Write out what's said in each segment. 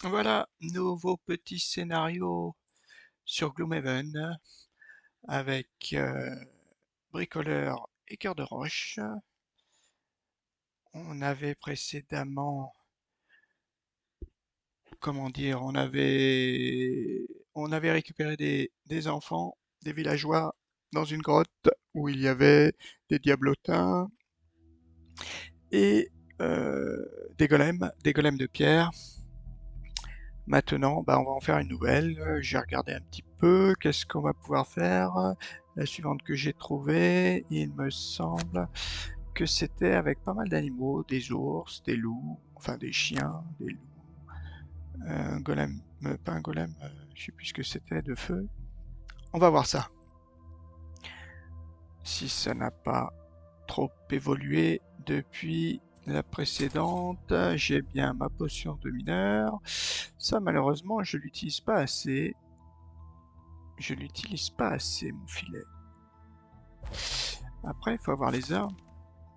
Voilà, nouveau petit scénario sur Gloomhaven avec Bricoleur et Cœur de Roche. On avait précédemment, comment dire, on avait récupéré des enfants, des villageois dans une grotte où il y avait des diablotins et des golems de pierre. Maintenant, bah, on va en faire une nouvelle. J'ai regardé un petit peu. Qu'est-ce qu'on va pouvoir faire? La suivante que j'ai trouvée, il me semble que c'était avec pas mal d'animaux, des ours, des loups, enfin des chiens, des loups. Un golem, pas un golem, je sais plus ce que c'était, de feu. On va voir ça. Si ça n'a pas trop évolué depuis la précédente, j'ai bien ma potion de mineur. Ça, malheureusement, je l'utilise pas assez. Je l'utilise pas assez, mon filet. Après, il faut avoir les armes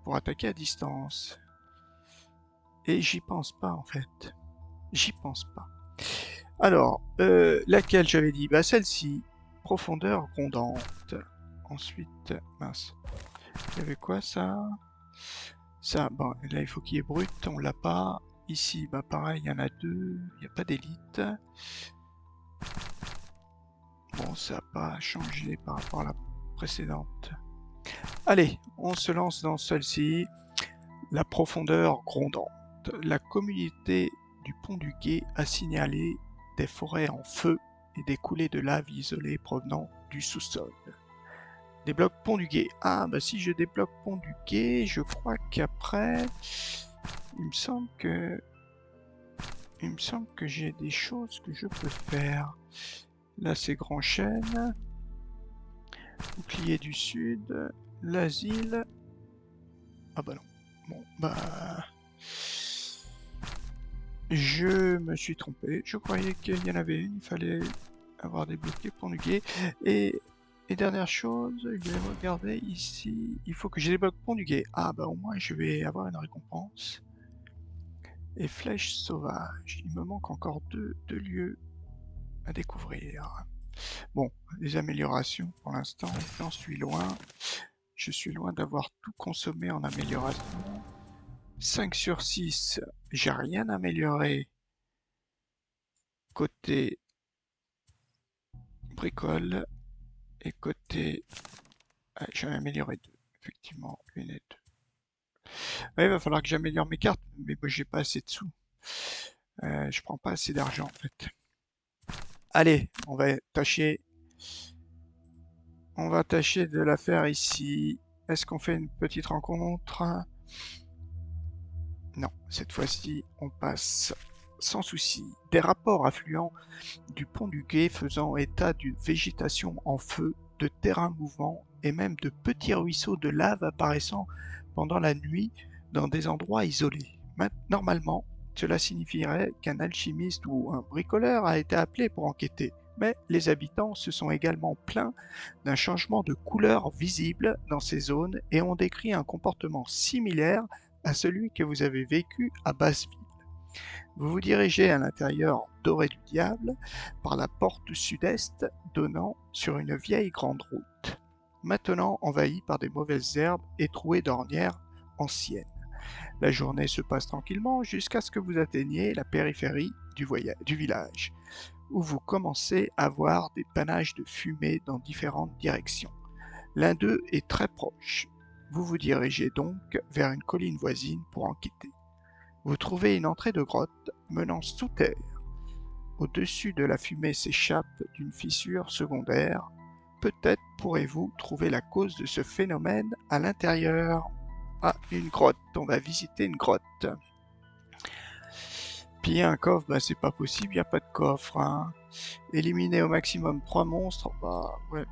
pour attaquer à distance. Et j'y pense pas, en fait. J'y pense pas. Alors, laquelle j'avais dit? Bah, celle-ci. Profondeur grondante. Ensuite, mince. Il y avait quoi, ça? Ça, bon, là, il faut qu'il y ait brut, on l'a pas. Ici, bah, pareil, il y en a deux. Il n'y a pas d'élite. Bon, ça n'a pas changé par rapport à la précédente. Allez, on se lance dans celle-ci. La profondeur grondante. La communauté du Pont du Gué a signalé des forêts en feu et des coulées de lave isolées provenant du sous-sol. Débloque Pont du Gué. Ah, bah si je débloque Pont du Gué, je crois qu'après, il me semble que, j'ai des choses que je peux faire. Là, c'est Grand Chêne, Bouclier du Sud, l'asile. Ah bah non. Bon, bah, je me suis trompé, je croyais qu'il y en avait une, il fallait avoir débloqué Pont du Gué. Et dernière chose, je vais regarder ici, il faut que je débloque Pont du Gué. Ah bah au moins je vais avoir une récompense. Et flèche sauvage, il me manque encore deux lieux à découvrir. Bon, les améliorations pour l'instant, j'en suis loin. Je suis loin d'avoir tout consommé en amélioration. 5 sur 6, j'ai rien amélioré côté bricole et côté... Ah, j'en ai amélioré deux, effectivement, une et deux. Ouais, il va falloir que j'améliore mes cartes, mais moi j'ai pas assez de sous. Je prends pas assez d'argent en fait. Allez, on va tâcher de la faire ici. Est-ce qu'on fait une petite rencontre? Non, cette fois-ci, on passe sans souci. Des rapports affluents du pont du Gué faisant état d'une végétation en feu, de terrains mouvants et même de petits ruisseaux de lave apparaissant pendant la nuit dans des endroits isolés. Normalement, cela signifierait qu'un alchimiste ou un bricoleur a été appelé pour enquêter. Mais les habitants se sont également plaints d'un changement de couleur visible dans ces zones et ont décrit un comportement similaire à celui que vous avez vécu à Basseville. Vous vous dirigez à l'intérieur doré du diable par la porte sud-est donnant sur une vieille grande route, maintenant envahie par des mauvaises herbes et trouée d'ornières anciennes. La journée se passe tranquillement jusqu'à ce que vous atteigniez la périphérie du village, où vous commencez à voir des panaches de fumée dans différentes directions. L'un d'eux est très proche. Vous vous dirigez donc vers une colline voisine pour enquêter. Vous trouvez une entrée de grotte menant sous terre. Au-dessus de la fumée s'échappe d'une fissure secondaire. Peut-être pourrez-vous trouver la cause de ce phénomène à l'intérieur. Ah, une grotte. On va visiter une grotte. Piller un coffre, bah c'est pas possible, il n'y a pas de coffre. Hein. Éliminer au maximum 3 monstres, bah ouais,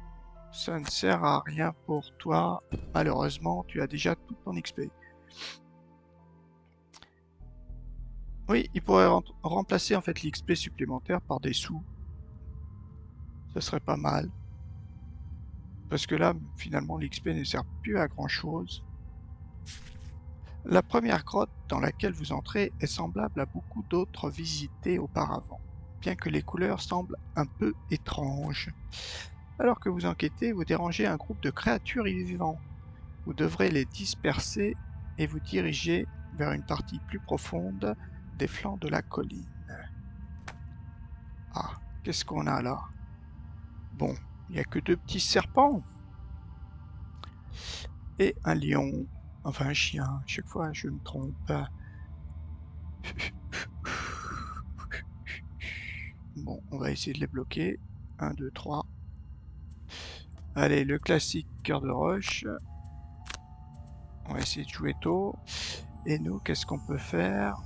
ça ne sert à rien pour toi. Malheureusement, tu as déjà tout ton XP. Oui, il pourrait remplacer en fait l'XP supplémentaire par des sous. Ça serait pas mal. Parce que là, finalement, l'XP ne sert plus à grand chose. La première grotte dans laquelle vous entrez est semblable à beaucoup d'autres visitées auparavant, bien que les couleurs semblent un peu étranges. Alors que vous enquêtez, vous dérangez un groupe de créatures y vivant. Vous devrez les disperser et vous diriger vers une partie plus profonde des flancs de la colline. Ah, qu'est-ce qu'on a là? Bon, il n'y a que deux petits serpents et un lion. Enfin, un chien, chaque fois je me trompe. Bon, on va essayer de les bloquer. 1, 2, 3. Allez, le classique cœur de roche. On va essayer de jouer tôt. Et nous, qu'est-ce qu'on peut faire?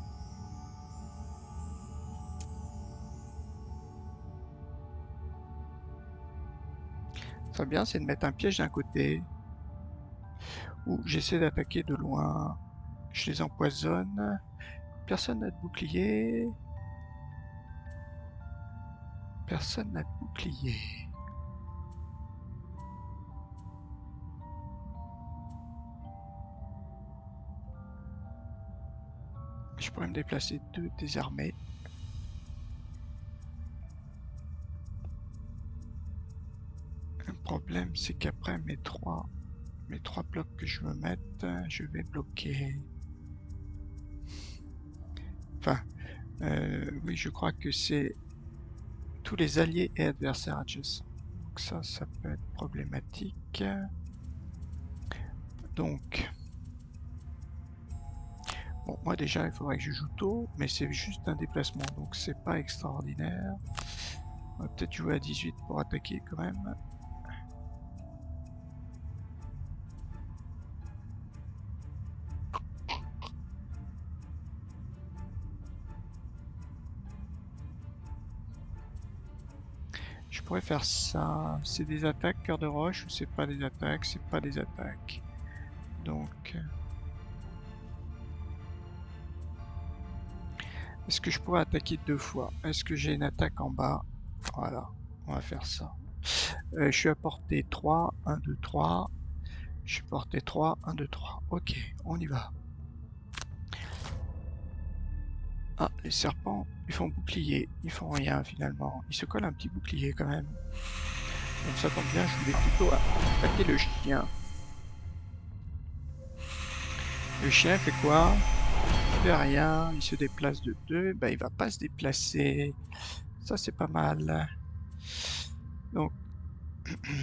Très bien, c'est de mettre un piège d'un côté. Ou j'essaie d'attaquer de loin. Je les empoisonne. Personne n'a de bouclier. Personne n'a de bouclier. Je pourrais me déplacer 2 désarmés. Le problème, c'est qu'après mes trois blocs que je veux mettre, je vais bloquer. Enfin, oui, je crois que c'est tous les alliés et adversaires adjacents. Donc ça peut être problématique. Donc, bon, moi déjà, il faudrait que je joue tôt, mais c'est juste un déplacement, donc c'est pas extraordinaire. On va peut-être jouer à 18 pour attaquer quand même. Je pourrais faire ça. C'est des attaques, cœur de roche, ou c'est pas des attaques? C'est pas des attaques. Donc, est-ce que je pourrais attaquer 2 fois? Est-ce que j'ai une attaque en bas? Voilà, on va faire ça. Je suis à portée 3, 1, 2, 3. Je suis portée 3, 1, 2, 3. Ok, on y va. Ah, les serpents, ils font bouclier. Ils font rien finalement. Ils se collent un petit bouclier quand même. Donc ça tombe bien, je voulais plutôt attaquer le chien. Le chien fait quoi? Il fait rien, il se déplace de 2. Ben, il va pas se déplacer. Ça, c'est pas mal. Donc,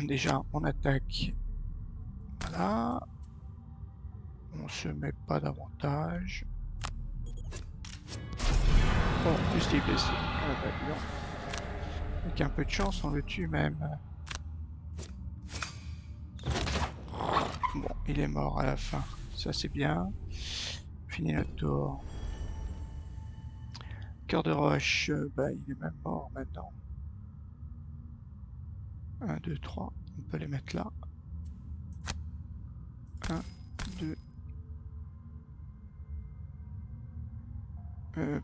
déjà, on attaque. Voilà. On se met pas davantage. Oh, en plus, il est blessé. Ah, bah, dis donc. Avec un peu de chance, on le tue même. Bon, il est mort à la fin. Ça, c'est bien. Fini notre tour. Cœur de roche, bah, il est même mort maintenant. 1, 2, 3. On peut les mettre là. 1, 2.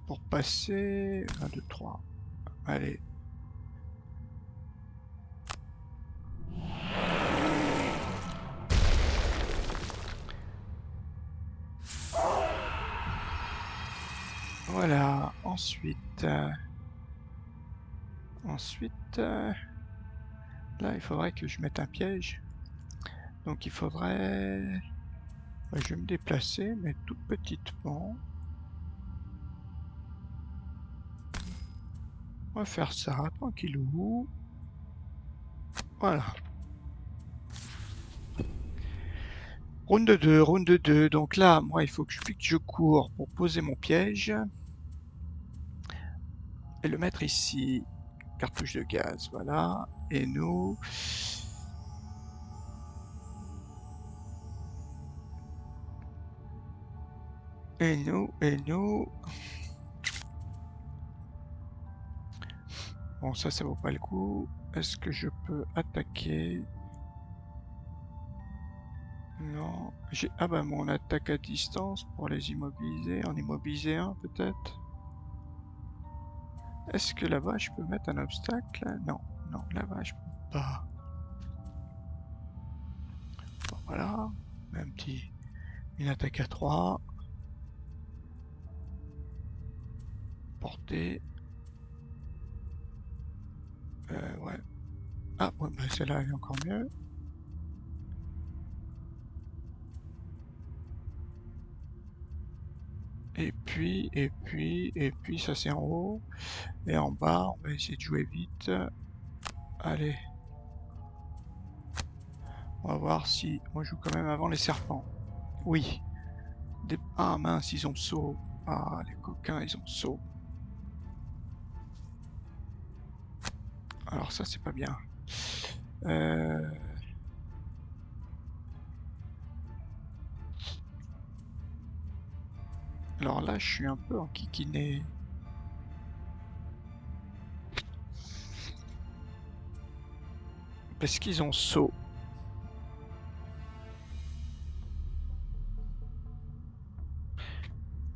Pour passer. 1, 2, 3. Allez. Voilà. Ensuite. Là, il faudrait que je mette un piège. Donc, il faudrait. Bah, je vais me déplacer, mais tout petitement. On va faire ça, tranquillou. Voilà. Round 2. Donc là, moi, il faut que je cours pour poser mon piège. Et le mettre ici. Cartouche de gaz, voilà. Et nous... Et nous... Bon, ça vaut pas le coup. Est-ce que je peux attaquer? Non. Ah bah mon attaque à distance pour les immobiliser. En immobiliser un peut-être. Est-ce que là-bas je peux mettre un obstacle? Non, non, là-bas je peux pas. Bon, voilà. Un petit... Une attaque à 3. portée. Ouais. Ah, ouais, bah celle-là, elle est encore mieux. Et puis, ça c'est en haut. Et en bas, on va essayer de jouer vite. Allez. On va voir si on joue quand même avant les serpents. Oui. Ah mince, ils ont saut. Ah, les coquins, ils ont saut. Alors ça, c'est pas bien. Alors là, je suis un peu en kikiné. Parce qu'ils ont saut.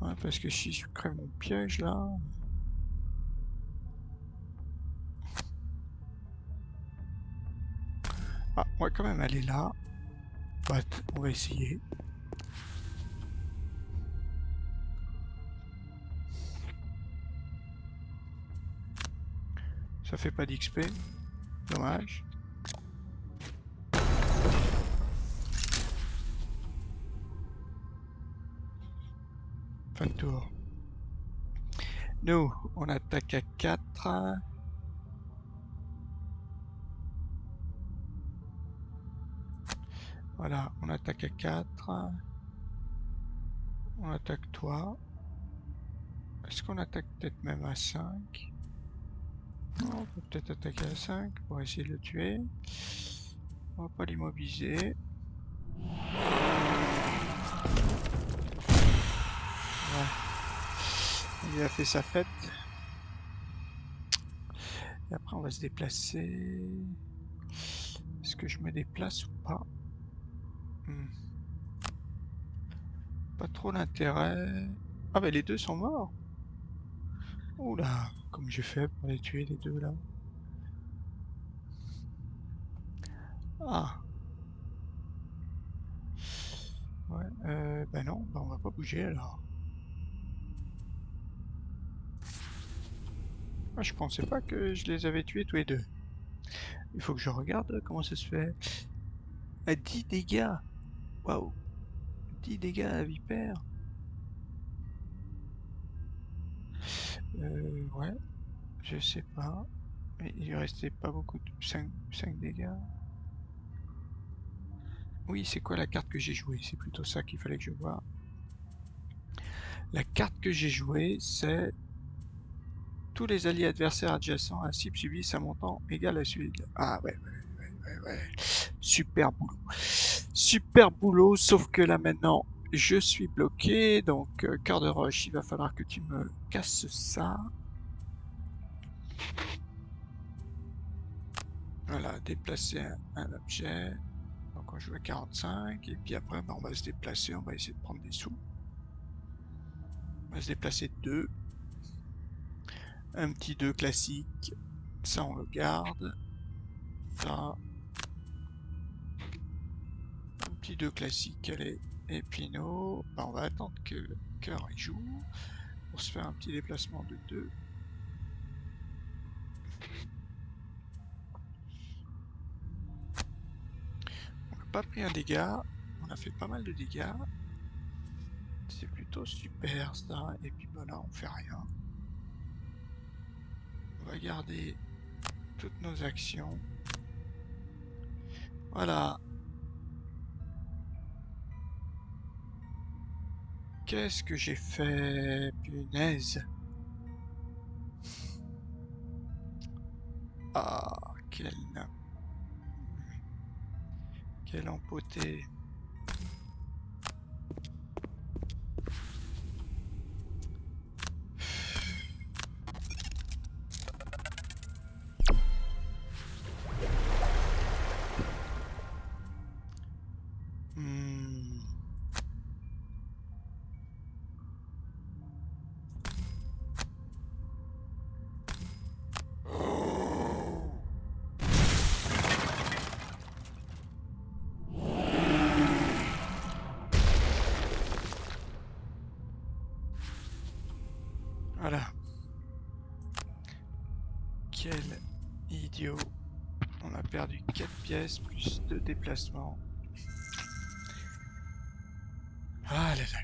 Ouais, parce que si je crée mon piège là... Ah, on va quand même aller là. Bah, on va essayer. Ça fait pas d'XP. Dommage. Fin de tour. Nous, on attaque à 4. Voilà, on attaque à 4. On attaque toi. Est-ce qu'on attaque peut-être même à 5? On peut peut-être attaquer à 5 pour essayer de le tuer. On va pas l'immobiliser. Ouais. Il a fait sa fête. Et après on va se déplacer. Est-ce que je me déplace ou pas? Pas trop d'intérêt. Ah bah les deux sont morts. Oula, comme j'ai fait pour les tuer les deux là. Ah. Ouais, bah non, bah on va pas bouger alors. Ah, je pensais pas que je les avais tués tous les deux. Il faut que je regarde comment ça se fait. À 10 dégâts. Waouh. 10 dégâts à vipère. Ouais, je sais pas. Mais il lui restait pas beaucoup de 5 dégâts. Oui, c'est quoi la carte que j'ai jouée? C'est plutôt ça qu'il fallait que je vois. La carte que j'ai jouée, c'est tous les alliés adversaires adjacents à cible subissent un montant égal à celui de... Ah ouais. Super boulot. Super boulot, sauf que là maintenant, je suis bloqué. Donc, cœur de roche, il va falloir que tu me casses ça. Voilà, déplacer un objet. Donc on joue à 45. Et puis après, bah, on va se déplacer. On va essayer de prendre des sous. On va se déplacer de 2. Un petit 2 classique. Ça, on le garde. Ça. Un petit 2 classique, allez. Et puis nous, bah, on va attendre que le cœur il joue pour se faire un petit déplacement de 2. On n'a pas pris un dégât, on a fait pas mal de dégâts. C'est plutôt super ça. Et puis bah là on fait rien. On va garder toutes nos actions. Voilà. Qu'est-ce que j'ai fait? Punaise. Ah, quel empoté. Hmm. Quel idiot. On a perdu 4 pièces plus 2 déplacements. Ah là là.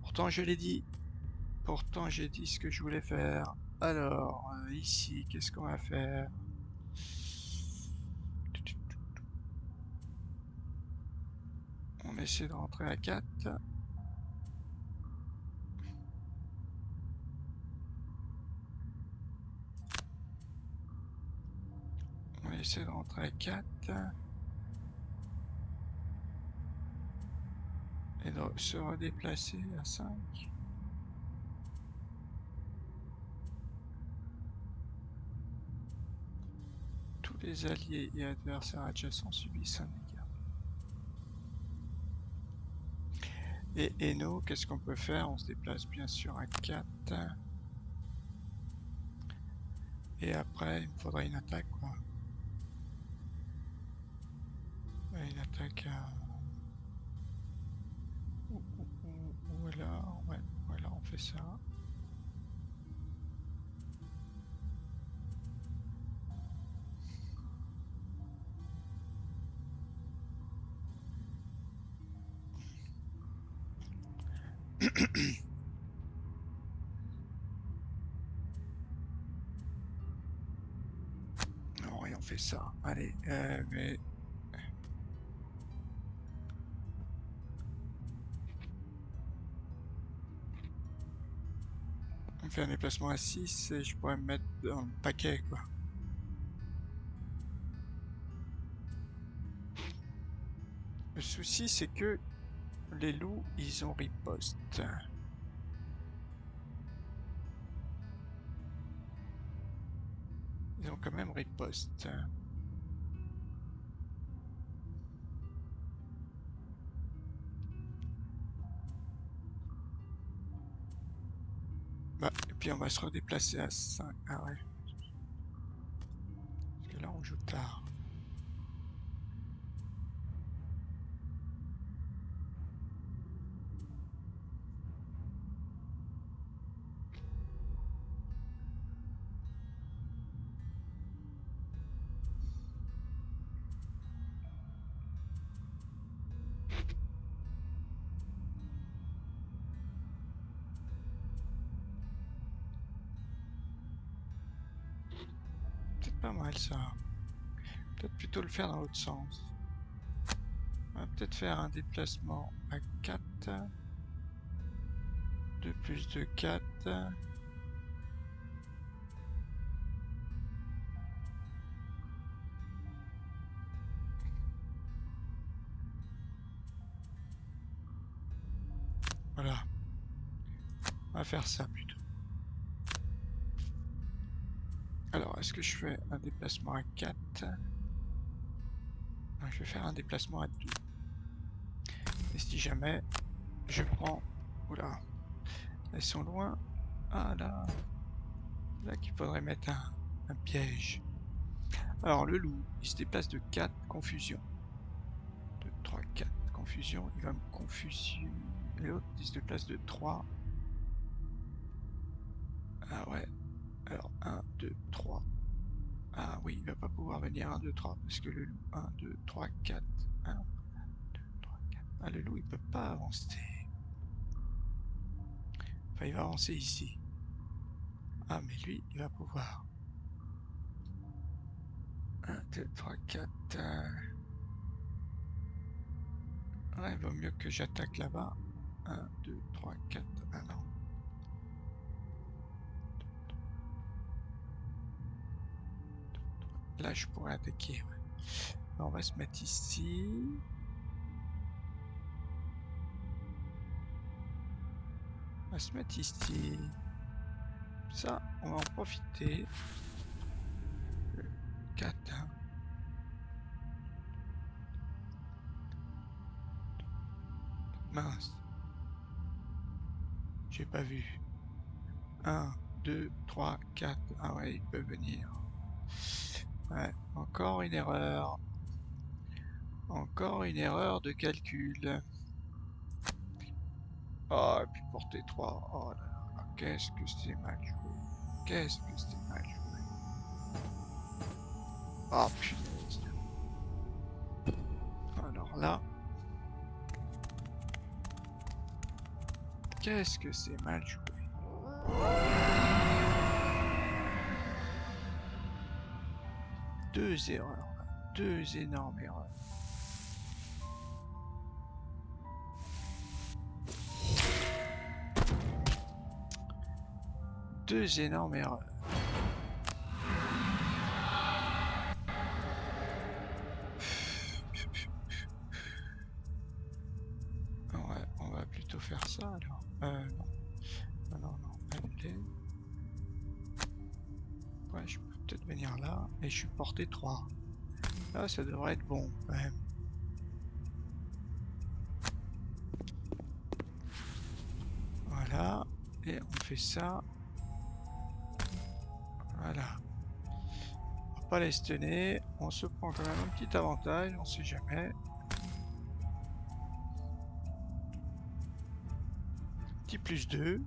Pourtant je l'ai dit. Pourtant j'ai dit ce que je voulais faire. Alors, ici, qu'est-ce qu'on va faire? On essaie de rentrer à 4. On essaie de rentrer à 4. Et de se redéplacer à 5. Tous les alliés et adversaires adjacents subissent un dégât. Et Eno, qu'est-ce qu'on peut faire? On se déplace bien sûr à 4. Et après, il me faudrait une attaque, quoi. Ouais, une attaque à... Voilà, on fait ça. Non, et on fait ça. Allez, mais... On fait un déplacement à 6 et je pourrais me mettre dans le paquet, quoi. Le souci, c'est que les loups, ils ont riposte. Ils ont quand même riposte. Bah, et puis on va se redéplacer à 5. Ah ouais. Parce que là, on joue tard. Peut-être pas mal ça. Peut-être plutôt le faire dans l'autre sens. On va peut-être faire un déplacement à 4. 2 plus 2, 4. Voilà. On va faire ça plutôt. Alors, est-ce que je fais un déplacement à 4? Non, je vais faire un déplacement à 2. Et si jamais je prends... Oula. Elles sont loin. Ah là. Là qu'il faudrait mettre un piège. Alors, le loup, il se déplace de 4, confusion. 2, 3, 4, confusion. Il va me confuser. Et l'autre, il se déplace de 3. Ah ouais. Alors, 1, 2, 3. Ah oui, il va pas pouvoir venir 1, 2, 3. Parce que le loup, 1, 2, 3, 4. 1, 2, 3, 4. Ah, le loup, il peut pas avancer. Enfin, il va avancer ici. Ah, mais lui, il va pouvoir. 1, 2, 3, 4. Ouais, il vaut mieux que j'attaque là-bas. 1, 2, 3, 4. Ah non. Là, je pourrais attaquer. Ouais. On va se mettre ici. On va se mettre ici. Ça, on va en profiter. 4. Hein. Mince. J'ai pas vu. 1, 2, 3, 4. Ah ouais, il peut venir. Ouais, encore une erreur. Encore une erreur de calcul. Oh, et puis portée 3. Oh là là, qu'est-ce que c'est mal joué. Qu'est-ce que c'était mal joué. Oh punaise. Alors là... Qu'est-ce que c'est mal joué. Deux erreurs. Deux énormes erreurs. Deux énormes erreurs. Ouais, on va plutôt faire ça alors. Non. Non, annuler. Ouais, je peux peut-être venir là. Et je suis porté 3. Là, ça devrait être bon quand même. Voilà. Et on fait ça. Voilà. On va pas les stunner. On se prend quand même un petit avantage, on sait jamais. Petit plus 2.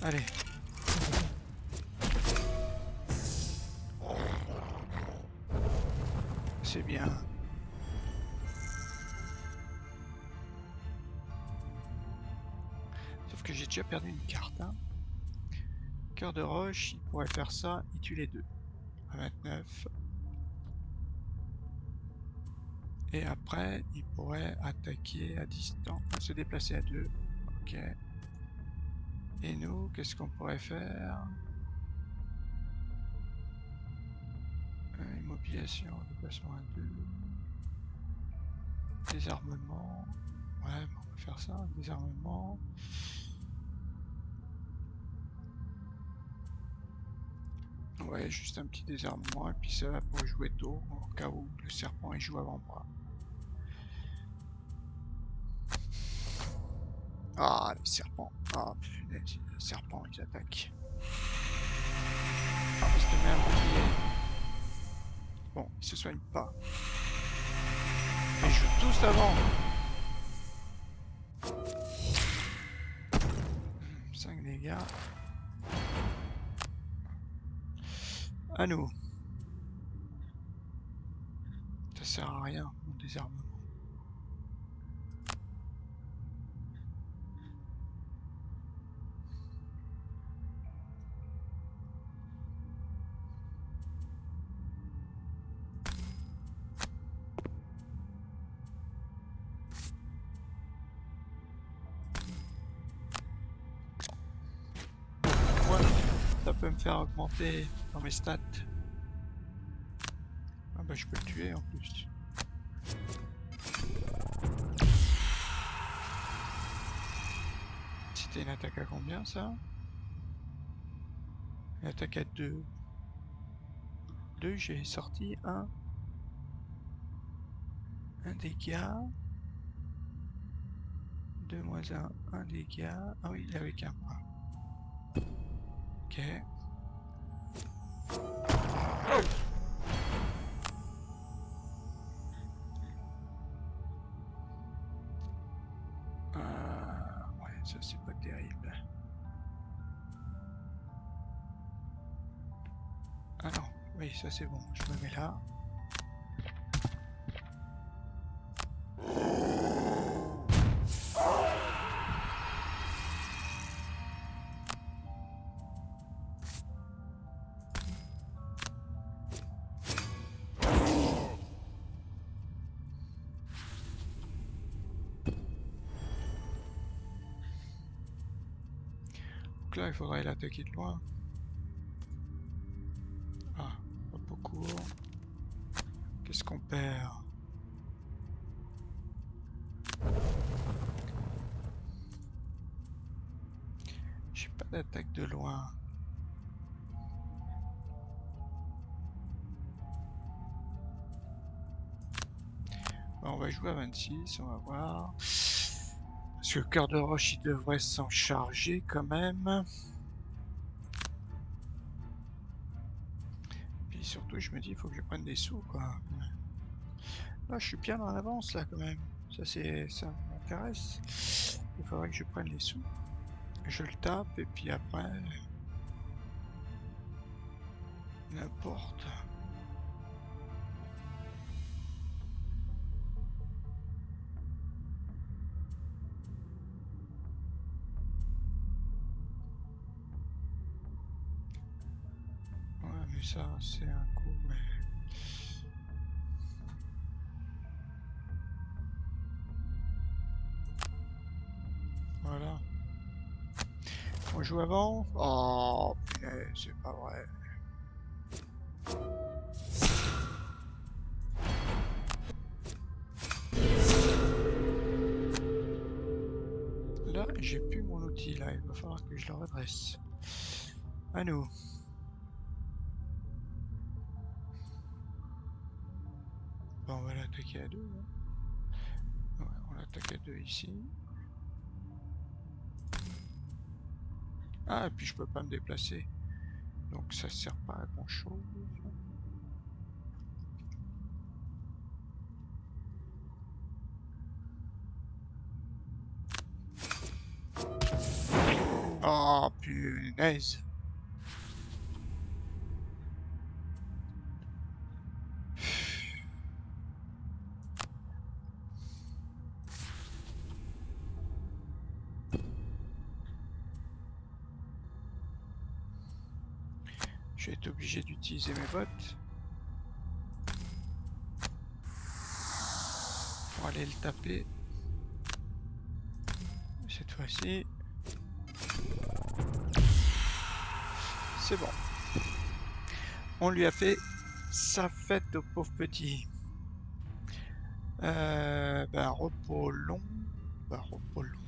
Allez. C'est bien. Sauf que j'ai déjà perdu une carte. Hein. Cœur de roche, il pourrait faire ça, il tue les deux. À 29. Et après, il pourrait attaquer à distance, se déplacer à 2. Ok. Et nous, qu'est-ce qu'on pourrait faire? Immobilisation, déplacement à 2. Désarmement. Ouais, on va faire ça, désarmement. Ouais, juste un petit désarmement, et puis ça va pour jouer tôt, au cas où le serpent il joue avant moi. Ah, les serpents. Ah, punaise, les serpents, ils attaquent. Ah, cette merde, bon, ils se soignent pas. Ils jouent tous avant. 5 dégâts. À nous. Ça sert à rien, mon désarmement. Ouais, ça peut me faire augmenter dans mes stats. Ah bah je peux le tuer en plus. C'était une attaque à combien ça? Une attaque à 2. 2, j'ai sorti 1. Un dégât. 2 moins 1, 1 dégât. Ah oui, il avait qu'un point. Ok. Ouais, ça c'est pas terrible. Ah non, oui, ça c'est bon, je me mets là. Donc là, il faudrait l'attaquer de loin. Ah, pas beaucoup. Qu'est-ce qu'on perd? J'ai pas d'attaque de loin. Bon, on va jouer à 26, on va voir. Parce que le cœur de roche, il devrait s'en charger quand même. Puis surtout, je me dis, il faut que je prenne des sous, quoi. Là, je suis bien en avance, là, quand même. Ça, c'est ça. m'intéresse. Il faudrait que je prenne les sous. Je le tape et puis après... N'importe. Ouais, mais ça, c'est un coup, mais... Voilà. On joue avant? Oh, punaise, c'est pas vrai. Là, j'ai plus mon outil, là. Il va falloir que je le redresse. À nous. Bon, on va l'attaquer à deux. Hein. Ouais, on l'attaque à deux ici. Ah, et puis je peux pas me déplacer. Donc ça sert pas à grand chose. Oh, punaise. Je vais être obligé d'utiliser mes bottes. Pour aller le taper. Cette fois-ci. C'est bon. On lui a fait sa fête au pauvre petit. Repos long. Repos long.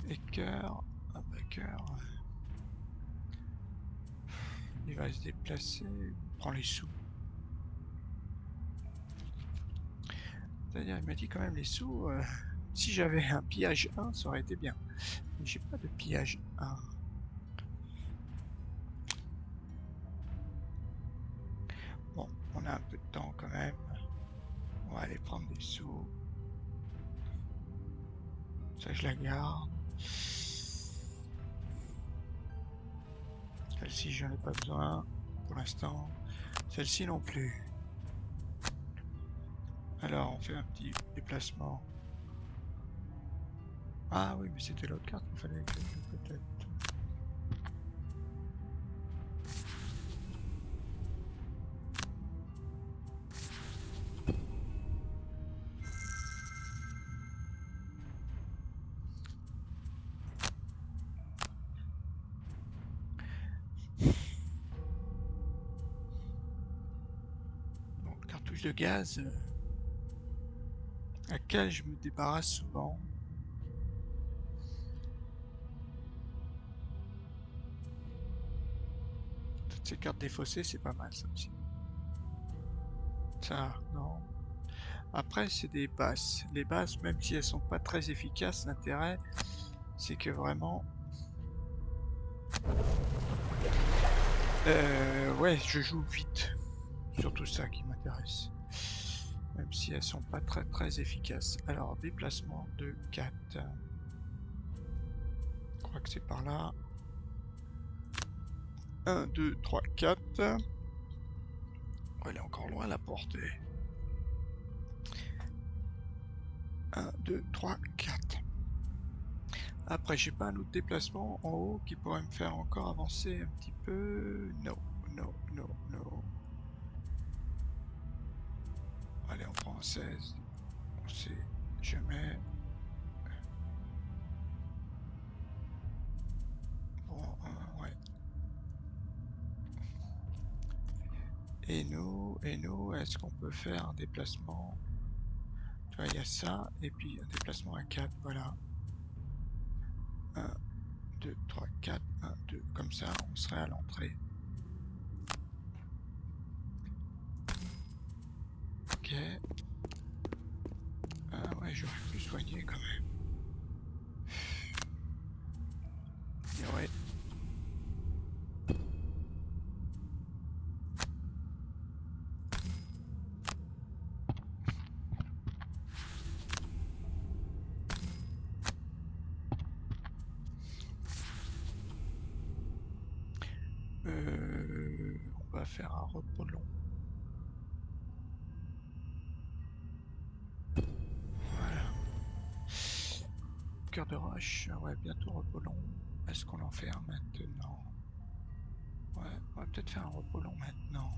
Et cœur. Ah bah cœur. Il va se déplacer. Prends les sous. C'est-à-dire, il m'a dit quand même les sous. Si j'avais un pillage 1, ça aurait été bien. Mais j'ai pas de pillage 1. Bon, on a un peu de temps quand même. On va aller prendre des sous. Ça, je la garde. Celle-ci, j'en ai pas besoin pour l'instant. Celle-ci non plus. Alors, on fait un petit déplacement. Ah oui, mais c'était l'autre carte qu'il fallait que peut-être. Bon, cartouche de gaz. Laquelle je me débarrasse souvent. Toutes ces cartes défaussées, c'est pas mal ça aussi. Ça, non. Après, c'est des basses. Les basses, même si elles sont pas très efficaces, l'intérêt, c'est que vraiment... ouais, je joue vite. Surtout ça qui m'intéresse. Même si elles sont pas très efficaces. Alors, déplacement de 4. Je crois que c'est par là. 1, 2, 3, 4. Oh, elle est encore loin la portée. 1, 2, 3, 4. Après, j'ai pas un autre déplacement en haut qui pourrait me faire encore avancer un petit peu. Non, non, non, non. Allez, on prend un 16. On sait jamais. Bon, ouais. Et nous, est-ce qu'on peut faire un déplacement? Tu vois, il y a ça, et puis un déplacement à 4, voilà. 1, 2, 3, 4, 1, 2, comme ça, on serait à l'entrée. Ok. Ah ouais, j'aurais pu soigner quand même. Et ouais. faire un repos long. Voilà. Cœur de roche, ouais, bientôt repos long. Est-ce qu'on en fait un maintenant? Ouais, on va peut-être faire un repos long maintenant.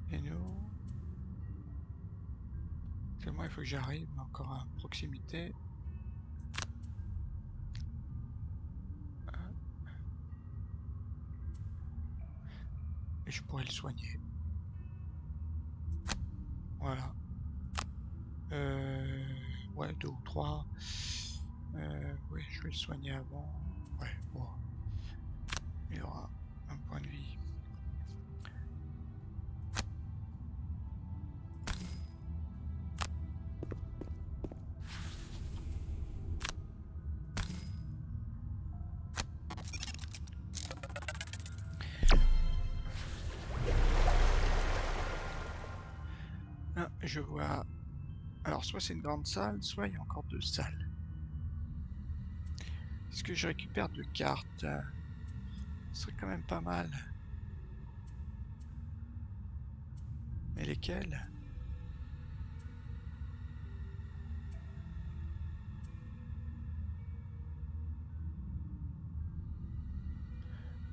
Et nous... Seulement, il faut que j'arrive encore à proximité. Et je pourrais le soigner. Voilà. Ouais, 2 ou 3. Oui, je vais le soigner avant. Ouais, bon. Il aura un point de vie. Ah, je vois. Alors, soit c'est une grande salle, soit il y a encore 2 salles. Est-ce que je récupère 2 cartes? Ce serait quand même pas mal. Mais lesquelles?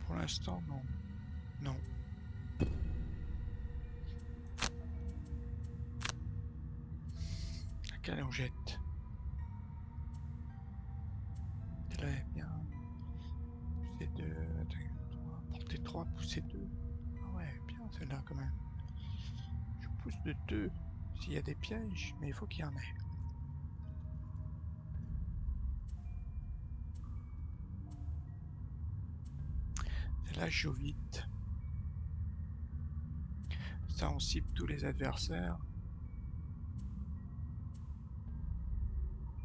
Pour l'instant, non. Non. Laquelle on jette? Celle-là est bien. Pousser 2. Porter 3, pousser 2. Ah ouais, bien celle-là quand même. Je pousse de 2. S'il y a des pièges, mais il faut qu'il y en ait. Celle-là, je joue vite. Ça, on cible tous les adversaires.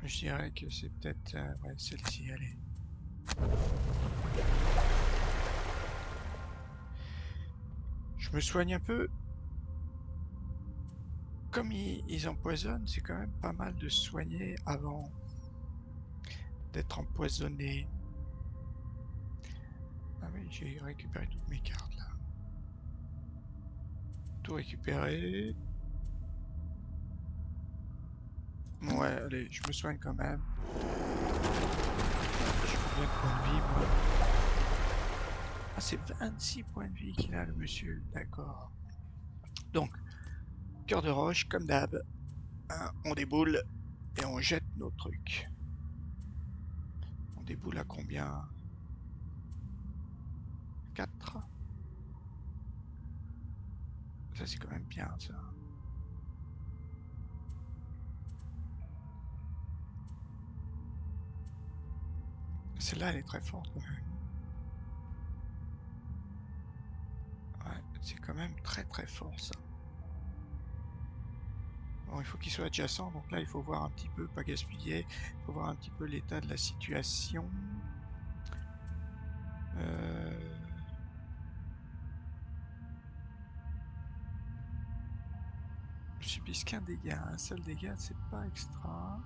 Je dirais que c'est peut-être... ouais, celle-ci, allez. Je me soigne un peu. Comme ils empoisonnent, c'est quand même pas mal de se soigner avant d'être empoisonné. Ah oui, j'ai récupéré toutes mes cartes là. Tout récupéré. Ouais, allez, je me soigne quand même. J'ai combien de points de vie, moi? Ah, c'est 26 points de vie qu'il a, le monsieur. D'accord. Donc, cœur de roche, comme d'hab. Hein, on déboule et on jette nos trucs. On déboule à combien? 4. Ça, c'est quand même bien, ça. Celle-là, elle est très forte, quand même. Ouais, c'est quand même très très fort, ça. Bon, il faut qu'il soit adjacent, donc là, il faut voir un petit peu, pas gaspiller. Il faut voir un petit peu l'état de la situation. Je subis qu'un dégât. Un seul dégât, c'est pas extra.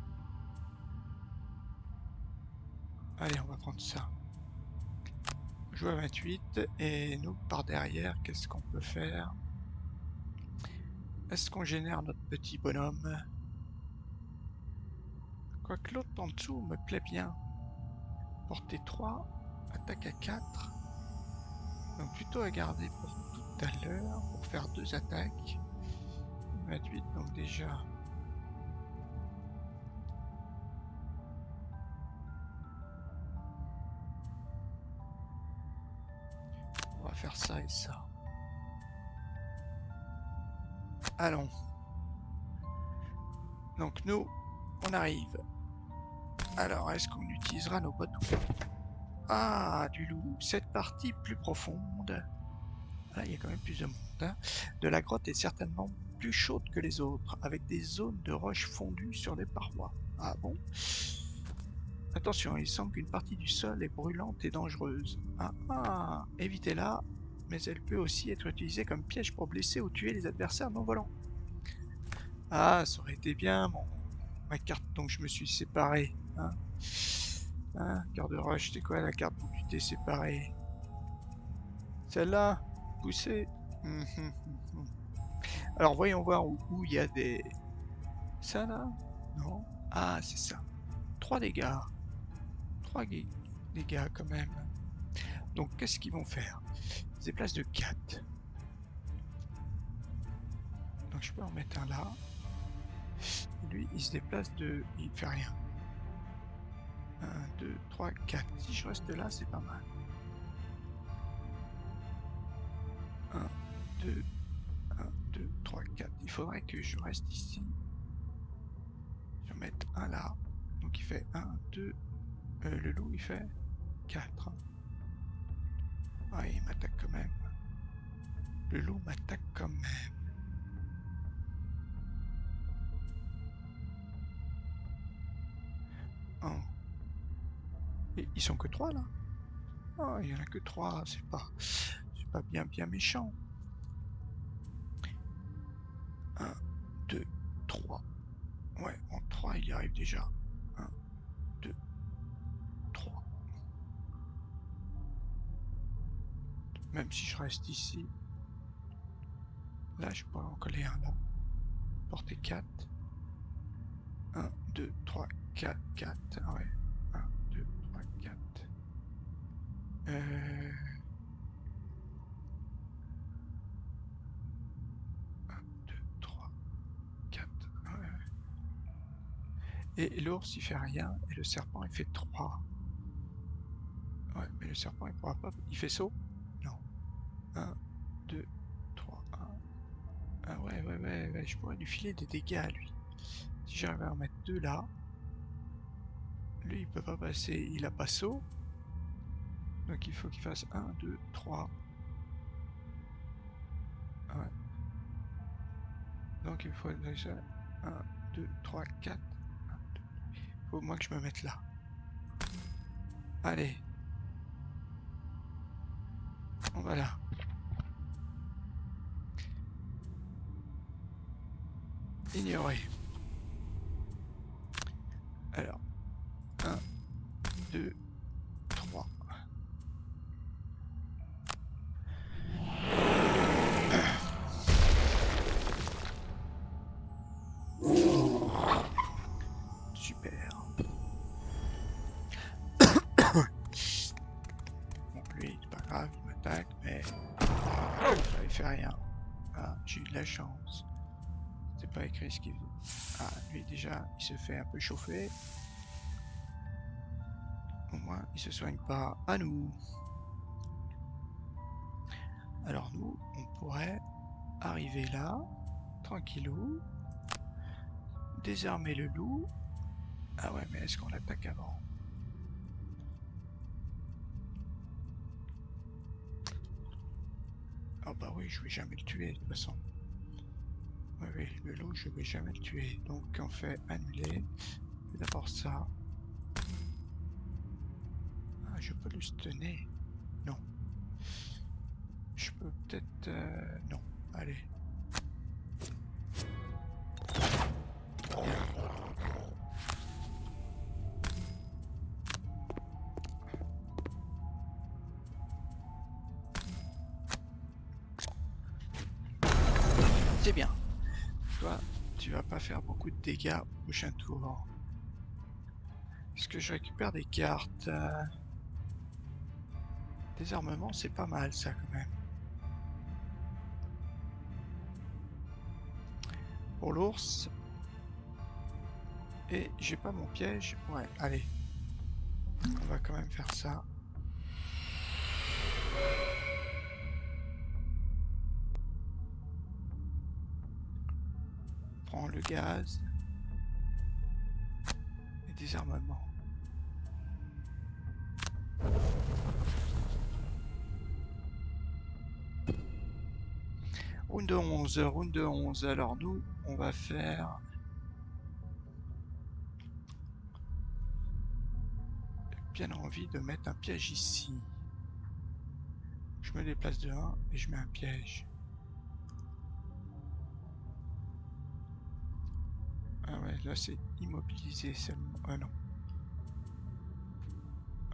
Allez, on va prendre ça. On joue à 28, et nous, par derrière, qu'est-ce qu'on peut faire? Est-ce qu'on génère notre petit bonhomme? Quoique l'autre en dessous me plaît bien. Portée 3, attaque à 4. Donc plutôt à garder pour tout à l'heure, pour faire 2 attaques. 28, donc déjà... On va faire ça et ça. Allons. Donc nous, on arrive. Alors, est-ce qu'on utilisera nos bottes? Ah, du loup. Cette partie plus profonde. Là, il y a quand même plus de monde. Hein. De la grotte est certainement plus chaude que les autres, avec des zones de roches fondues sur les parois. Ah bon? Attention, il semble qu'une partie du sol est brûlante et dangereuse. Ah, évitez-la, mais elle peut aussi être utilisée comme piège pour blesser ou tuer les adversaires non volants. Ah, ça aurait été bien, ma carte dont je me suis séparé. Hein, carte de roche, c'est quoi la carte dont tu unités séparées. Celle-là, poussée. Alors voyons voir où il y a des... Ça là? Non. Ah, c'est ça. 3 dégâts. 3 dégâts quand même. Donc qu'est-ce qu'ils vont faire? Ils se déplacent de 4. Donc je peux en mettre un là. Lui, il se déplace de... Il fait rien. 1, 2, 3, 4. Si je reste là, c'est pas mal. 1, 2, 1, 2, 3, 4. Il faudrait que je reste ici. Je vais mettre un là. Donc il fait 1, 2. Le loup, il fait 4. Ah, il m'attaque quand même. Le loup m'attaque quand même. Oh. Et ils sont que 3 là? Oh, il y en a que 3. C'est pas bien méchant. 1, 2, 3. Ouais, en 3, il y arrive déjà. 1, 2, 3. Même si je reste ici. Là, je pourrais en coller un là. Portée 4. 1, 2, 3, 4, 4. Ah ouais. 1, 2, 3, 4. 2, 3, 4. Ouais. Et l'ours, il fait rien. Et le serpent, il fait 3. Ouais, mais le serpent, il pourra pas... Il fait saut? Non. 1, 2, 3, 1. Ah ouais, je pourrais lui filer des dégâts à lui. Si j'arrive à en mettre 2 là, lui il peut pas passer, il a pas saut. Donc il faut qu'il fasse 1, 2, 3. Ouais. Donc il faut déjà 1, 2, 3, 4. Il faut au moins que je me mette là. Allez. On va là. Ignorer. Alors. 1, 2, 3. Super. Bon, lui, c'est pas grave, il m'attaque, mais ça ne fait rien. Ah, j'ai eu de la chance. C'est pas écrit ce qu'il veut. Ah, lui déjà, il se fait un peu chauffer. Au moins, il se soigne pas à nous. Alors nous, on pourrait arriver là, tranquillou, désarmer le loup. Ah ouais, mais est-ce qu'on l'attaque avant? Ah bah oui, je vais jamais le tuer de toute façon. Oui, le loup, je vais jamais le tuer. Donc on fait annuler. D'abord ça. Ah, je peux le stunner. Non. Je peux peut-être... non. Allez. C'est bien. Toi, tu vas pas faire beaucoup de dégâts au prochain tour. Est-ce que je récupère des cartes? Désarmement, c'est pas mal ça quand même. Pour l'ours. Et j'ai pas mon piège. Ouais, allez. On va quand même faire ça. Prends le gaz. Et désarmement. Round de 11, round de 11. Alors nous, on va faire... J'ai bien envie de mettre un piège ici. Je me déplace de 1 et je mets un piège. Ah ouais, là c'est immobilisé seulement. Ah non.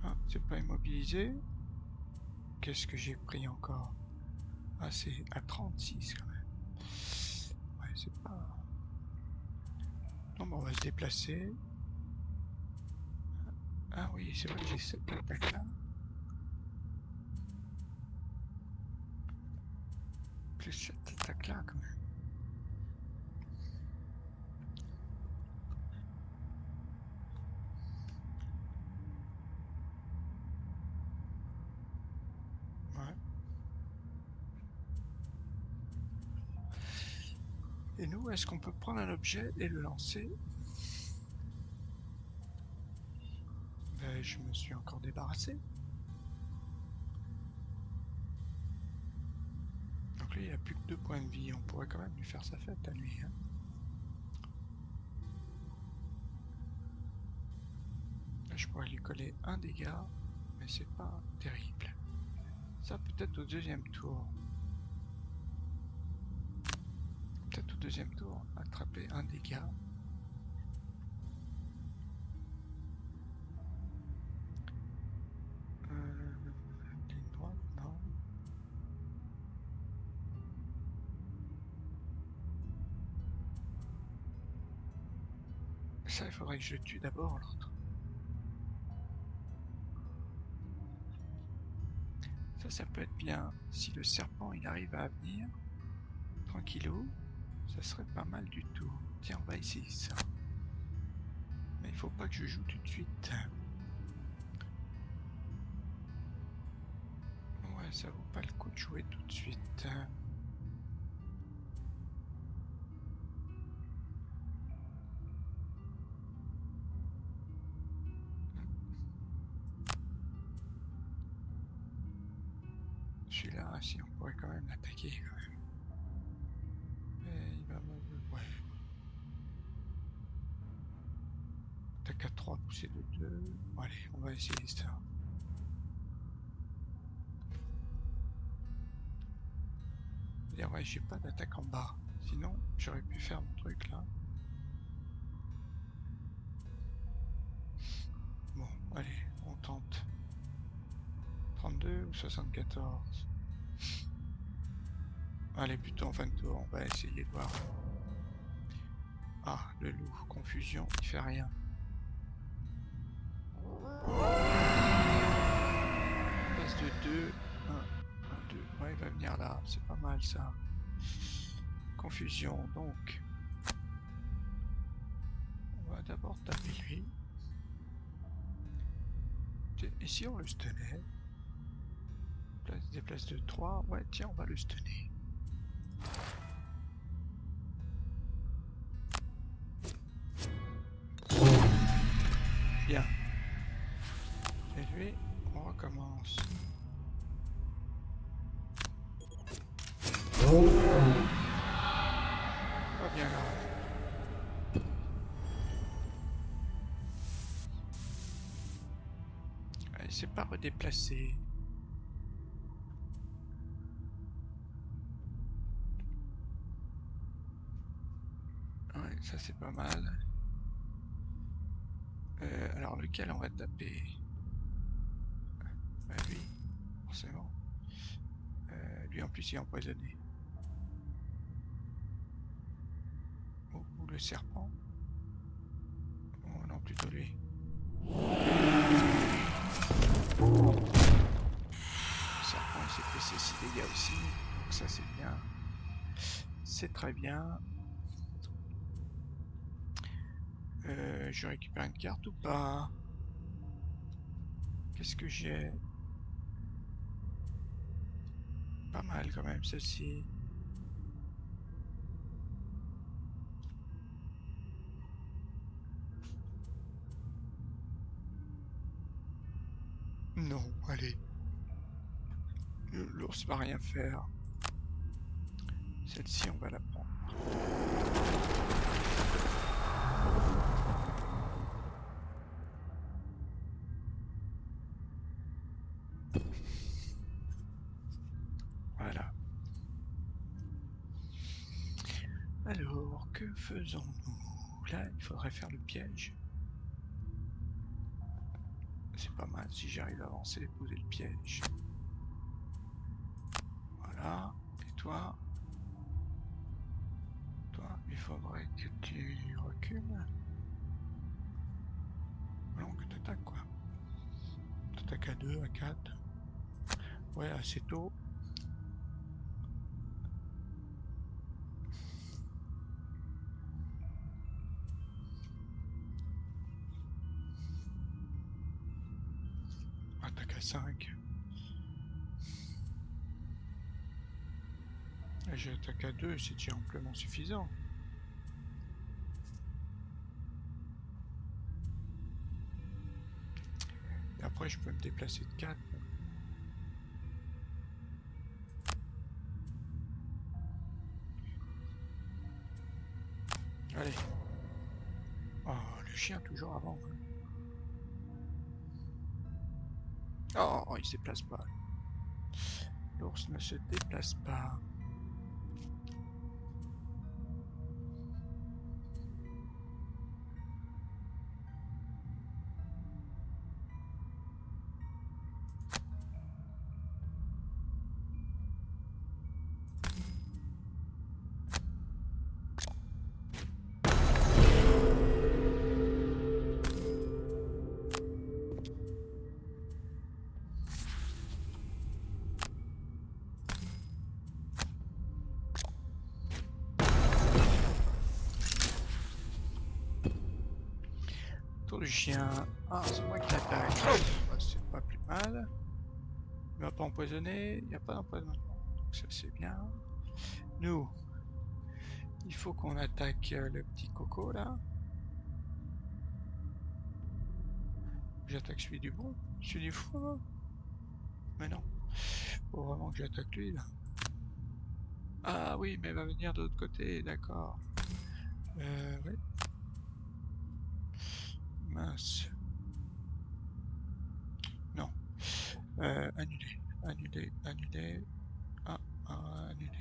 1, C'est pas immobilisé. Qu'est-ce que j'ai pris encore? Ah, c'est à 36 quand même. Ouais, c'est pas... Non, mais on va se déplacer. Ah oui, c'est vrai que j'ai cette attaque-là. Plus cette attaque-là quand même. Ouais. Et nous, est-ce qu'on peut prendre un objet et le lancer? Ben, je me suis encore débarrassé. Donc là, il a plus que 2 points de vie. On pourrait quand même lui faire sa fête à lui. Hein. Là, je pourrais lui coller un dégât, mais c'est pas terrible. Ça, peut-être au deuxième tour. Peut-être au deuxième tour, attraper un dégât. Ligne droite, non. Ça, il faudrait que je le tue d'abord, l'autre. Ça peut être bien. Si le serpent, il arrive à venir, tranquillou, ça serait pas mal du tout. Tiens, on va essayer ça. Mais il faut pas que je joue tout de suite. Ouais, ça vaut pas le coup de jouer tout de suite. Celui-là, si on pourrait quand même l'attaquer quand même. Mais il va... Ouais. Attaque à 3, pousser de 2. Bon, allez, on va essayer ça. Et ouais, j'ai pas d'attaque en bas. Sinon, j'aurais pu faire mon truc là. Bon, allez, on tente. 32 ou 74? Allez, plutôt en fin de tour, on va essayer de voir. Ah, le loup, confusion, il fait rien. On passe de 2, 1, 1, 2. Ouais, il va venir là, c'est pas mal ça. Confusion, donc. On va d'abord taper lui. Et si on le stunnait? Des places de 3. Ouais, tiens, on va le stunner. Bien. Et lui, on recommence. Pas bien grave. Allez, c'est pas redéplacé. Ouais, ça c'est pas mal. Alors lequel on va taper? Bah lui, forcément. Lui en plus il est empoisonné. Ou le serpent. Oh non, plutôt lui. Le serpent il s'est fait ses 6 dégâts aussi. Donc ça c'est bien. C'est très bien. Je récupère une carte ou pas? Qu'est-ce que j'ai? Pas mal quand même celle-ci. Non, allez. L'ours va rien faire. Celle-ci, on va la prendre. Voilà. Alors, que faisons-nous? Là, il faudrait faire le piège. C'est pas mal si j'arrive à avancer et poser le piège. Voilà. Et toi, il faudrait que tu recules. Non, que t'attaques quoi. T'attaques à 2, à 4. Ouais, assez tôt. Attaque à 5. Et j'ai attaque à 2, c'est déjà amplement suffisant. Et après, je peux me déplacer de 4. Allez. Oh, le chien toujours avant. Oh, il se déplace pas. L'ours ne se déplace pas. Tour du chien. Ah, c'est moi qui l'attaque. Bah, c'est pas plus mal. Il m'a pas empoisonné. Il n'y a pas d'empoisonnement. Donc ça c'est bien. Nous, il faut qu'on attaque le petit coco là. J'attaque celui du bon. Celui du fou là. Mais non. Faut vraiment que j'attaque lui là. Ah oui, mais il va venir de l'autre côté. D'accord. Ouais. Mince. Non. Annuler. Annuler. Annuler. Ah, annuler.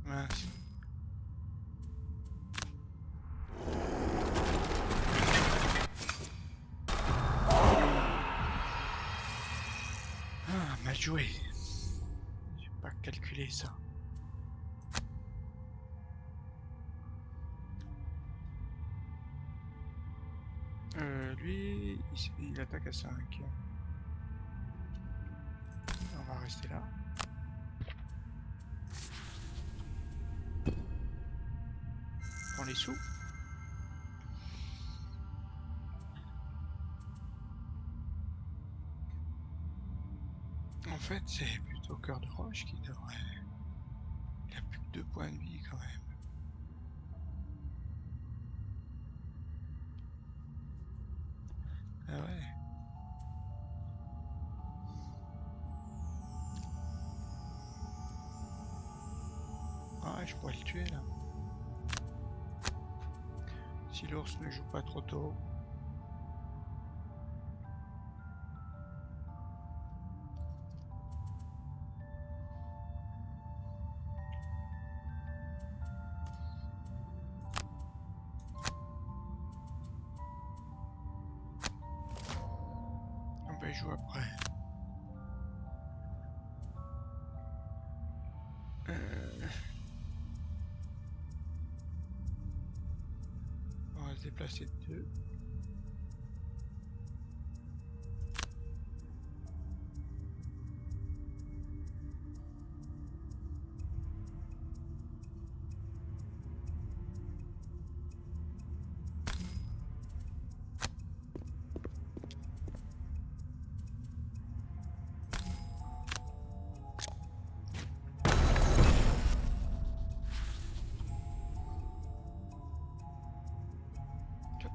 Mince. Ah, mal joué. J'ai pas calculé ça. Lui, il attaque à 5. On va rester là. Prends les sous. En fait, c'est plutôt Cœur de Roche qui devrait... Il a plus que 2 points de vie quand même. Ah ouais. Ah ouais, je pourrais le tuer là. Si l'ours ne joue pas trop tôt. On va y jouer après. On va se déplacer de 2.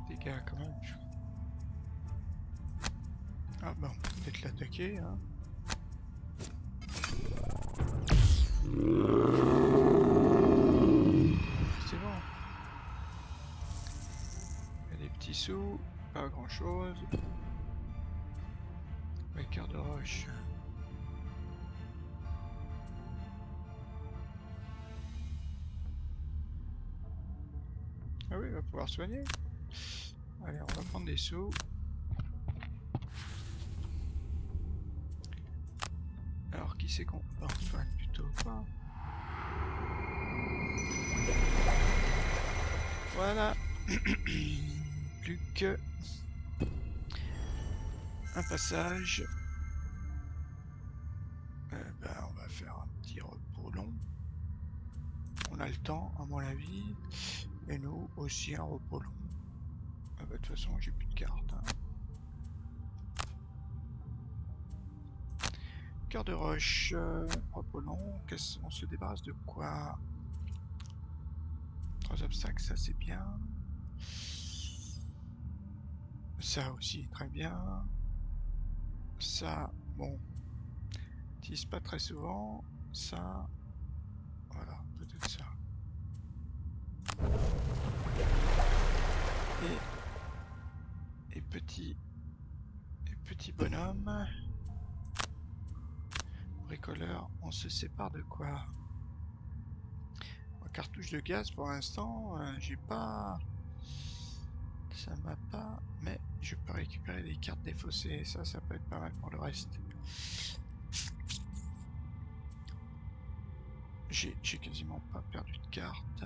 Dégâts quand même. Ah bah on peut peut-être l'attaquer hein. C'est bon. Il y a des petits sous, pas grand chose. Ouais, Cœur de Roche. Ah oui, oui, il va pouvoir soigner. Allez, on va prendre des sous. Alors, qui c'est qu'on soigne plutôt quoi? Voilà. Plus que un passage. Ben, on va faire un petit repos long. On a le temps, à mon avis. Et nous aussi un repos long. Ah bah, de toute façon, j'ai plus de cartes. Hein. Cœur de roche, repos long. On se débarrasse de quoi? 3 obstacles, ça c'est bien. Ça aussi, très bien. Ça, bon, utilise pas très souvent. Ça, voilà, peut-être ça. Et petit bonhomme. Bricoleur, on se sépare de quoi? Cartouche de gaz pour l'instant, j'ai pas. Ça m'a pas. Mais je peux récupérer des cartes défaussées. Ça peut être pas mal pour le reste. J'ai quasiment pas perdu de cartes.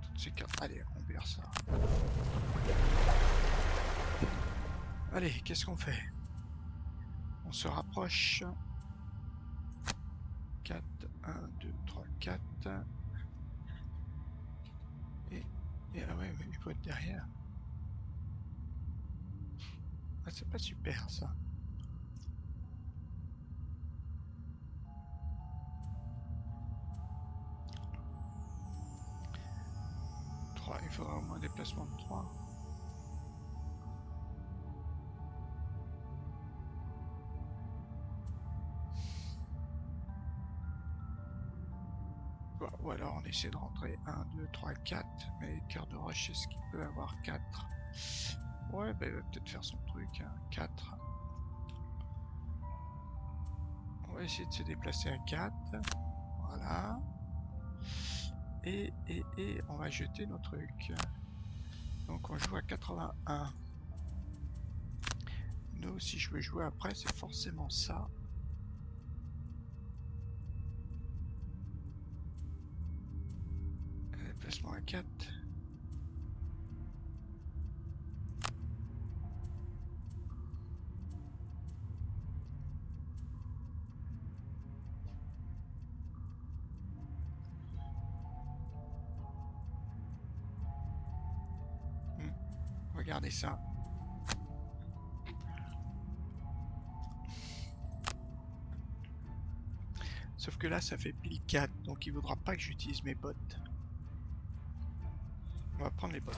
Toutes ces cartes. Allez, on perd ça. Allez, qu'est-ce qu'on fait? On se rapproche. 4, 1, 2, 3, 4. Et ah ouais, mais il faut être derrière. Ah, c'est pas super ça. 3, il faudra au moins un déplacement de 3. Ou alors on essaie de rentrer 1, 2, 3, 4. Mais cœur de roche, est-ce qu'il peut avoir 4? Ouais, bah il va peut-être faire son truc. Hein. 4. On va essayer de se déplacer à 4. Voilà. Et on va jeter nos trucs. Donc on joue à 81. Nous, si je veux jouer après, c'est forcément ça. Déplacement à 4. Regardez ça. Sauf que là, ça fait pile 4, donc il voudra pas que j'utilise mes bottes. On va prendre les bottes.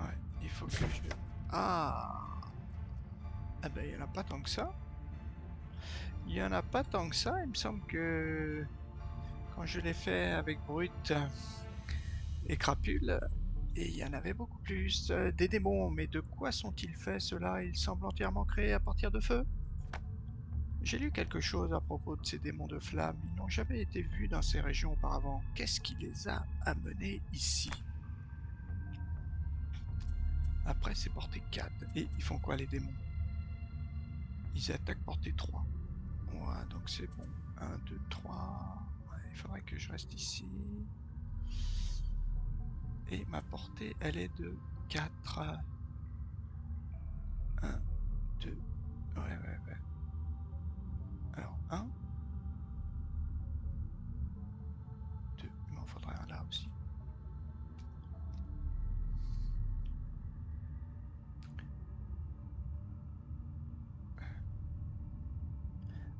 Ouais, il faut que je... Ah! Ah ben, il n'y en a pas tant que ça. Il n'y en a pas tant que ça. Il me semble que quand je l'ai fait avec Brut et Crapule, et il y en avait beaucoup plus. Des démons, mais de quoi sont-ils faits ceux-là? Ils semblent entièrement créés à partir de feu. J'ai lu quelque chose à propos de ces démons de flammes. Ils n'ont jamais été vus dans ces régions auparavant. Qu'est-ce qui les a amenés ici? Après, c'est portée 4. Et ils font quoi, les démons? Ils attaquent portée 3. Ouais, donc c'est bon. 1, 2, 3. Ouais, il faudrait que je reste ici. Et ma portée, elle est de 4. 1, 2. Ouais. Alors, 1, 2. Il m'en faudrait un là aussi.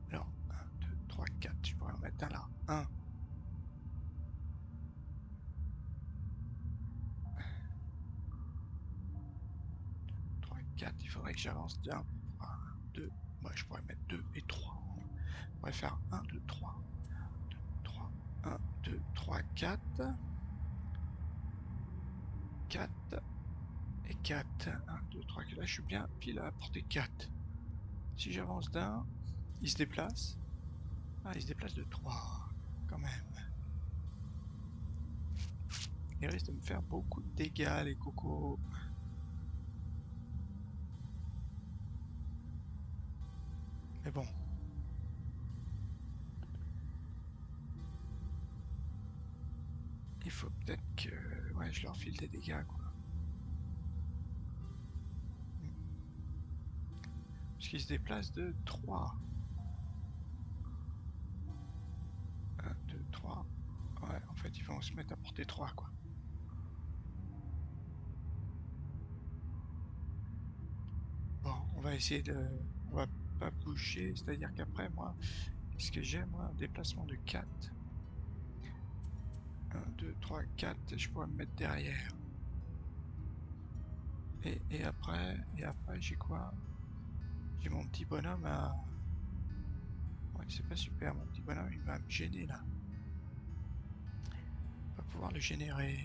Alors, 1, 2, 3, 4. Je pourrais en mettre un là. 1. 3, 4. Il faudrait que j'avance d'un. 2. Ouais, je pourrais mettre 2 et 3. On va faire 1, 2, 3. 2, 3. 1, 2, 3, 4. 4 et 4. 1, 2, 3, 4. Là, je suis bien pile à la portée 4. Si j'avance d'un, il se déplace. Ah, il se déplace de 3, quand même. Il risque de me faire beaucoup de dégâts, les cocos. Mais bon. Il faut peut-être que... Ouais, je leur file des dégâts, quoi. Parce qu'ils se déplacent de 3. 1, 2, 3. Ouais, en fait, ils vont se mettre à portée 3, quoi. Bon, on va essayer de... On va pas bouger, c'est-à-dire qu'après, moi, qu'est-ce que j'ai, moi? Un déplacement de 4. 1, 2, 3, 4, je pourrais me mettre derrière. Et après, j'ai quoi? J'ai mon petit bonhomme à... Ouais, c'est pas super, mon petit bonhomme, il va me gêner, là. On va pouvoir le générer.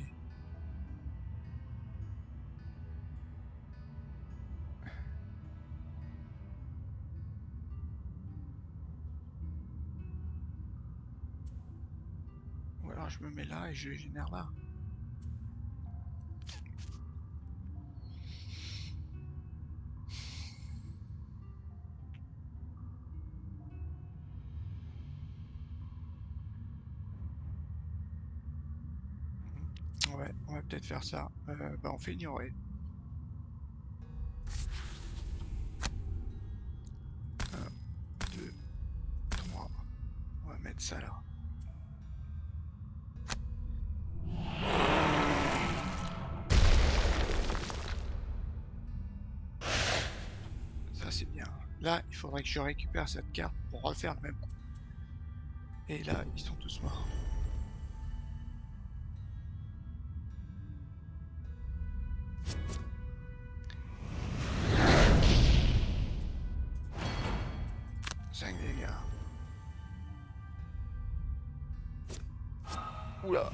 Ou alors je me mets là et je le génère là. Ouais, on va peut-être faire ça. Bah on fait ignorer. 1, 2, 3. On va mettre ça là. Ça c'est bien. Là, il faudrait que je récupère cette carte pour refaire le même coup. Et là, ils sont tous morts. Cinq dégâts. Oula.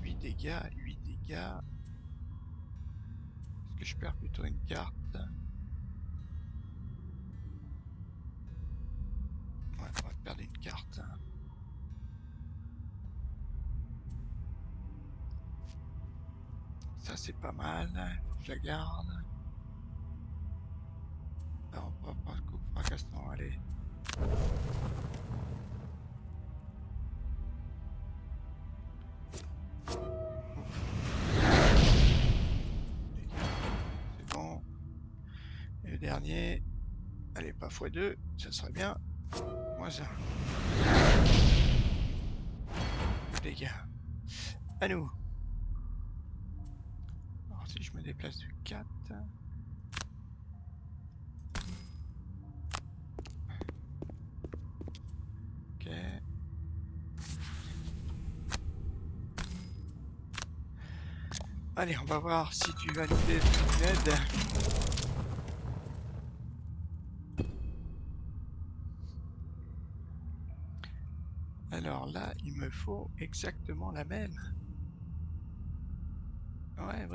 8 dégâts, 8 dégâts. Est-ce que je perds plutôt une carte? Ouais, on va perdre une carte. Ça c'est pas mal. Faut que je la garde. Alors, on va pas coup fracassant, allez. C'est bon. Et le dernier, allez, pas x2, ça serait bien. Moins 1. Dégâts. À nous. Alors si je me déplace de 4. Ok. Allez, on va voir si tu vas nous aider. Alors là, il me faut exactement la même. Ouais.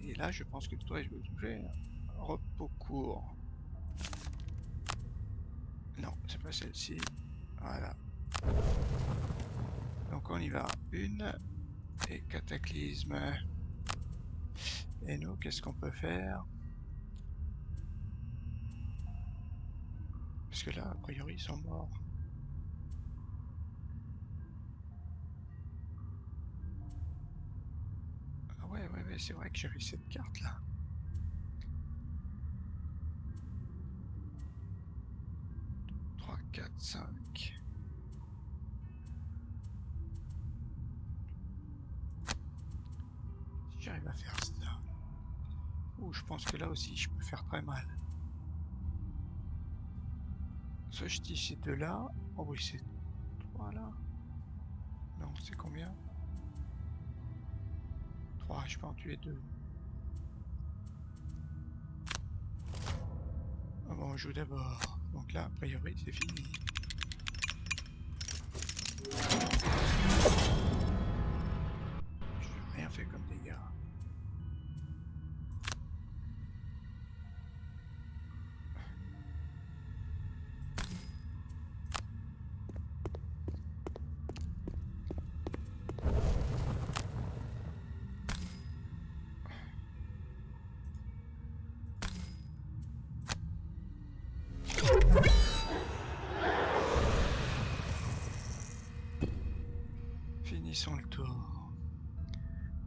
Et là, je pense que toi, je vais jouer repos court. Non, c'est pas celle-ci. Voilà. Donc on y va. Une et cataclysme. Et nous, qu'est-ce qu'on peut faire? Parce que là, a priori, ils sont morts. Ah ouais, c'est vrai que j'avais cette carte là. 3, 4, 5. Si j'arrive à faire ça. Ouh, je pense que là aussi, je peux faire très mal. Soit je tire ces deux là. Oh oui, c'est 3 là. Non, c'est combien? 3, je peux en tuer 2. Ah bon, on joue d'abord. Donc là, a priori, c'est fini. Je n'ai rien fait comme dégâts.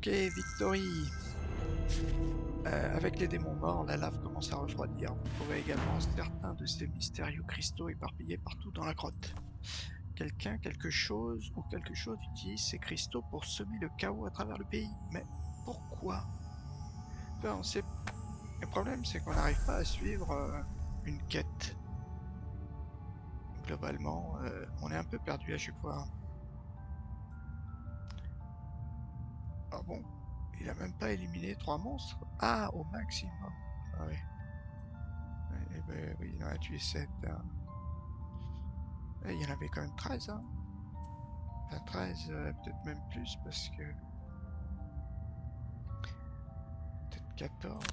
Ok, Victory. Avec les démons morts, la lave commence à refroidir. Vous trouvez également certains de ces mystérieux cristaux éparpillés partout dans la grotte. Quelqu'un, quelque chose ou quelque chose utilise ces cristaux pour semer le chaos à travers le pays. Mais pourquoi? Enfin, on sait... Le problème, c'est qu'on n'arrive pas à suivre une quête. Globalement, on est un peu perdu à chaque fois. Ah bon? Il a même pas éliminé 3 monstres? Ah, au maximum. Ah ouais. Eh ben oui, il en a tué 7. Hein. Et il y en avait quand même 13, hein. Enfin 13, peut-être même plus, parce que... Peut-être 14.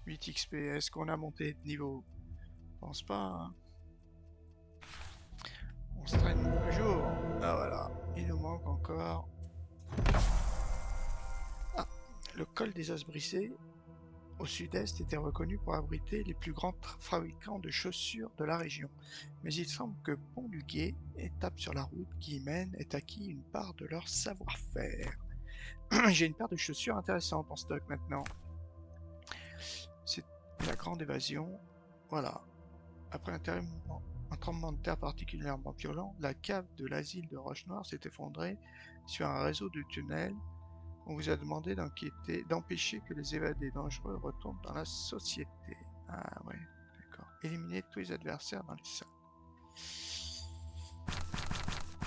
8 XP, est-ce qu'on a monté de niveau? Je pense pas, hein. On se traîne toujours. Ah voilà, il nous manque encore... Ah, le col des Os Brisés, au sud-est, était reconnu pour abriter les plus grands fabricants de chaussures de la région. Mais il semble que Pont du Guet, étape sur la route qui y mène, ait acquis une part de leur savoir-faire. J'ai une paire de chaussures intéressantes en stock maintenant. C'est la grande évasion. Voilà. Après un tremblement de terre particulièrement violent, la cave de l'asile de Roche-Noire s'est effondrée sur un réseau de tunnels. On vous a demandé d'empêcher que les évadés dangereux retournent dans la société. Ah ouais, d'accord. Éliminer tous les adversaires dans les salles.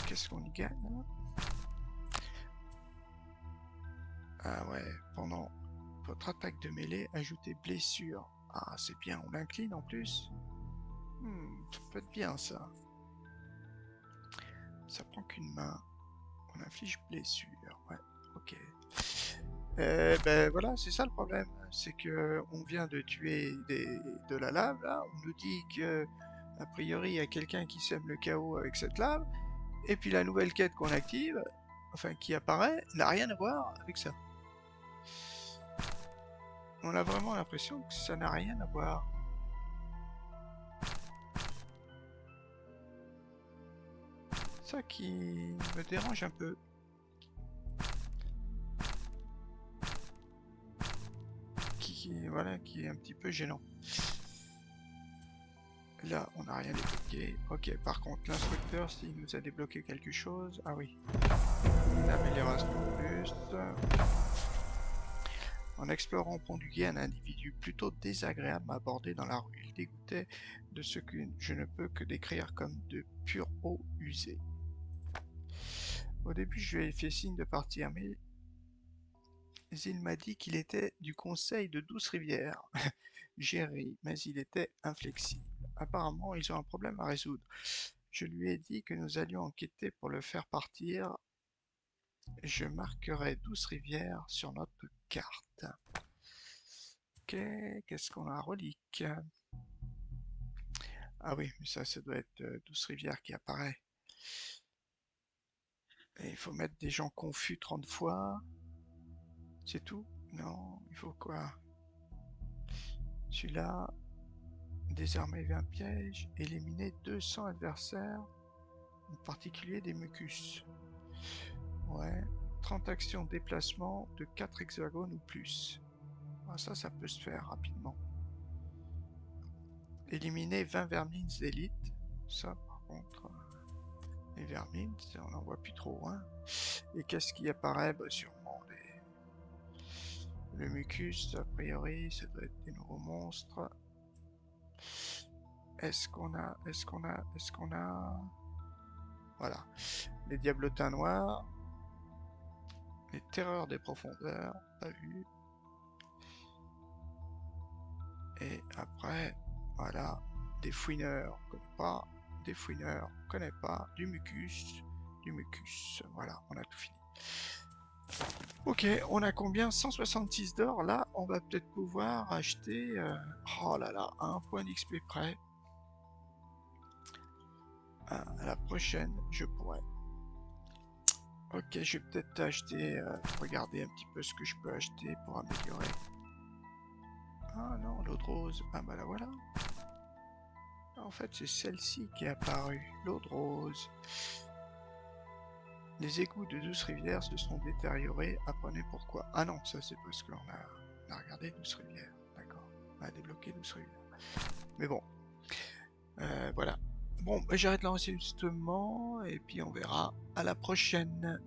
Qu'est-ce qu'on y gagne là? Ah ouais, pendant votre attaque de mêlée, ajoutez blessure. Ah, c'est bien, on l'incline en plus. Ça peut être bien ça. Ça prend qu'une main. On inflige blessure. Ouais, ok. Ben voilà, c'est ça le problème. C'est que on vient de tuer de la lave là. On nous dit que a priori il y a quelqu'un qui sème le chaos avec cette lave. Et puis la nouvelle quête qu'on active, enfin qui apparaît, n'a rien à voir avec ça. On a vraiment l'impression que ça n'a rien à voir. Ça qui me dérange un peu. Voilà, qui est un petit peu gênant. Là, on n'a rien débloqué. Ok, par contre, l'instructeur, s'il nous a débloqué quelque chose... Ah oui. Une amélioration de plus. En explorant Pont du Guet, un individu plutôt désagréable m'a abordé dans la rue. Il dégoûtait de ce que je ne peux que décrire comme de pure eau usée. Au début, je lui ai fait signe de partir, mais il m'a dit qu'il était du conseil de Douce-Rivière. J'ai ri, mais il était inflexible. Apparemment, ils ont un problème à résoudre. Je lui ai dit que nous allions enquêter pour le faire partir. Je marquerai Douce-Rivière sur notre carte. Ok, qu'est-ce qu'on a? Relique. Ah oui, mais ça doit être Douce-Rivière qui apparaît. Et il faut mettre des gens confus 30 fois. C'est tout? Non, il faut quoi? Celui-là, désarmer 20 pièges, éliminer 200 adversaires, en particulier des mucus. Ouais, 30 actions de déplacement de 4 hexagones ou plus. Ah, ça peut se faire rapidement. Éliminer 20 vermines élites. Ça, par contre, les vermines, on n'en voit plus trop. Hein. Et qu'est-ce qui apparaît? Bah, sûrement le mucus, a priori, ça doit être des nouveaux monstres. Est-ce qu'on a... Voilà. Les diablotins noirs. Les terreurs des profondeurs. Pas vu. Et après, voilà. Des fouineurs. On connaît pas. Des fouineurs. On connaît pas. Du mucus. Du mucus. Voilà, on a tout fini. Ok, on a combien? 166 d'or. Là, on va peut-être pouvoir acheter... Oh là là, à un point d'XP près. À la prochaine, je pourrais. Ok, je vais peut-être acheter... regarder un petit peu ce que je peux acheter pour améliorer. Ah non, l'eau de rose. Ah bah là voilà. En fait, c'est celle-ci qui est apparue. L'eau de rose. Les égouts de Douce Rivière se sont détériorés. Apprenez pourquoi. Ah non, ça c'est parce qu'on a regardé Douce Rivière. D'accord. On a débloqué Douce Rivière. Mais bon. Voilà. Bon, bah, j'arrête l'enregistrement et puis on verra à la prochaine.